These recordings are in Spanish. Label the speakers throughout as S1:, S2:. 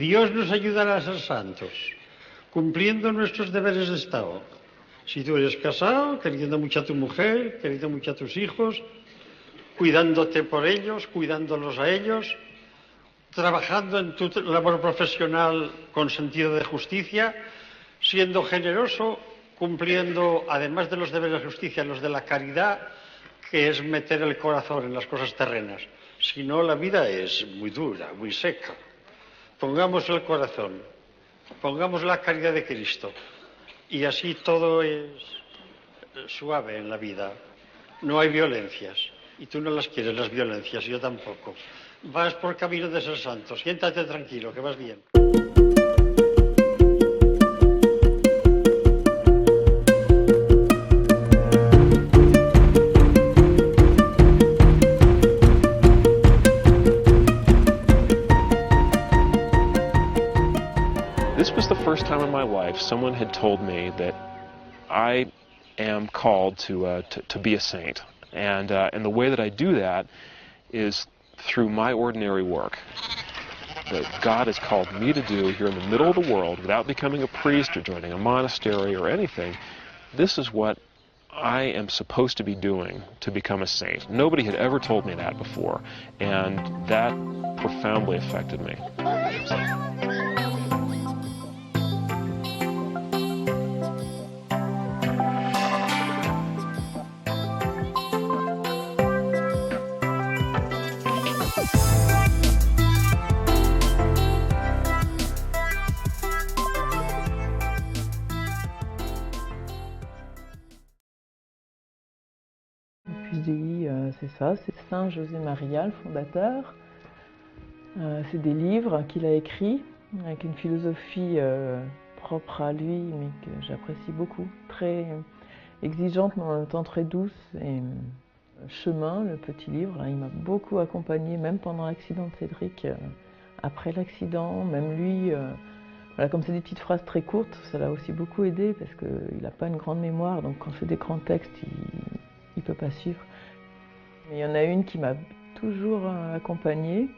S1: Dios nos ayudará a ser santos, cumpliendo nuestros deberes de Estado. Si tú eres casado, queriendo mucho a tu mujer, queriendo mucho a tus hijos, cuidándote por ellos, cuidándolos a ellos, trabajando en tu labor profesional con sentido de justicia, siendo generoso, cumpliendo, además de los deberes de justicia, los de la caridad, que es meter el corazón en las cosas terrenas. Si no, la vida es muy dura, muy seca. Pongamos el corazón, pongamos la caridad de Cristo, y así todo es suave en la vida. No hay violencias, y tú no las quieres, las violencias, yo tampoco. Vas por camino de ser santo, siéntate tranquilo, que vas bien.
S2: This was the first time in my life someone had told me that I am called to be a saint, and the way that I do that is through my ordinary work that God has called me to do here in the middle of the world without becoming a priest or joining a monastery or anything. This is what I am supposed to be doing to become a saint. Nobody had ever told me that before, and that profoundly affected me.
S3: Puis c'est ça, c'est Saint José Maria, le fondateur. C'est des livres qu'il a écrits avec une philosophie propre à lui, mais que j'apprécie beaucoup, très exigeante mais en même temps très douce. Et Chemin, le petit livre, là, il m'a beaucoup accompagnée, même pendant l'accident de Cédric, après l'accident, même lui. Voilà, comme c'est des petites phrases très courtes, ça l'a aussi beaucoup aidé parce qu'il n'a pas une grande mémoire, donc quand c'est des grands textes, il ne peut pas suivre. Mais il y en a une qui m'a toujours accompagnée.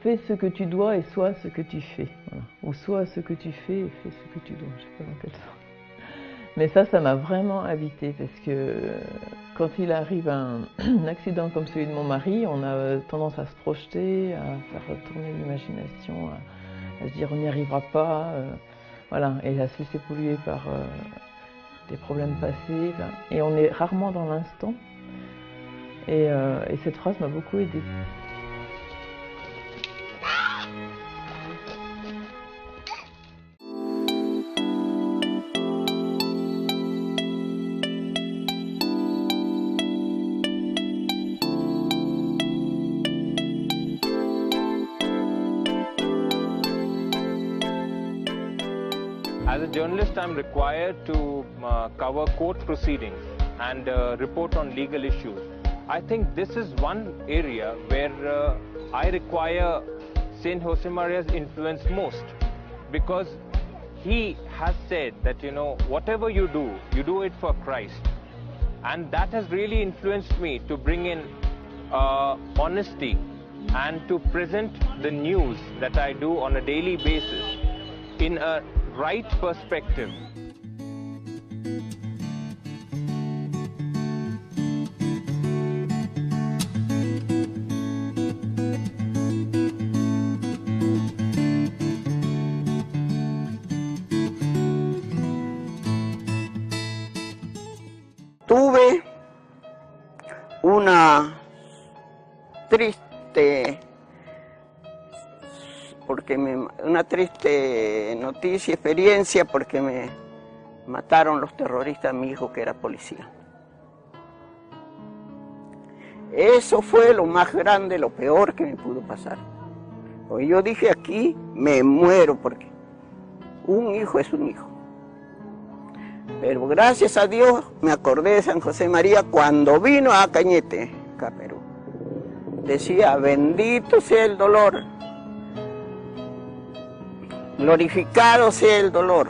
S3: Fais ce que tu dois et sois ce que tu fais. Voilà. Ou sois ce que tu fais et fais ce que tu dois. Je ne sais pas dans quel sens. Mais ça m'a vraiment habité parce que quand il arrive un accident comme celui de mon mari, on a tendance à se projeter, à faire tourner l'imagination, à se dire on n'y arrivera pas, voilà, et à se laisser polluer par des problèmes passés. Là. Et on est rarement dans l'instant. Et cette phrase m'a beaucoup aidée.
S4: As a journalist, I'm required to cover court proceedings and report on legal issues. I think this is one area where I require Saint Josemaria's influence most, because he has said that, you know, whatever you do it for Christ. And that has really influenced me to bring in honesty and to present the news that I do on a daily basis in a right perspective.
S5: Tuve una triste noticia, experiencia, porque me mataron los terroristas a mi hijo, que era policía. Eso fue lo más grande, lo peor que me pudo pasar. Porque yo dije, aquí me muero, porque un hijo es un hijo. Pero gracias a Dios me acordé de San José María cuando vino a Cañete, acá a Perú. Decía, bendito sea el dolor, glorificado sea el dolor.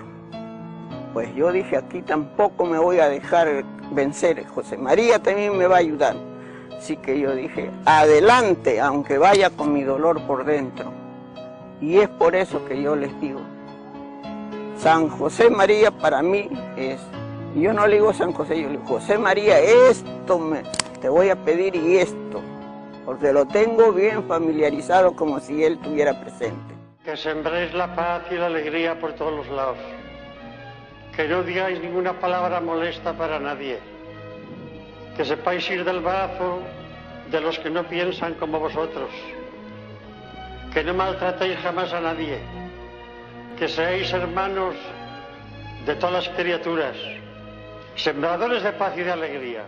S5: Pues yo dije, aquí tampoco me voy a dejar vencer, José María también me va a ayudar. Así que yo dije, adelante, aunque vaya con mi dolor por dentro, Y es por eso que yo les digo, San José María para mí es, y yo no le digo San José, yo le digo José María, esto te voy a pedir y esto, porque lo tengo bien familiarizado como si él estuviera presente.
S1: Que sembréis la paz y la alegría por todos los lados, que no digáis ninguna palabra molesta para nadie, que sepáis ir del brazo de los que no piensan como vosotros, que no maltratéis jamás a nadie, que seáis hermanos de todas las criaturas, sembradores de paz y de alegría.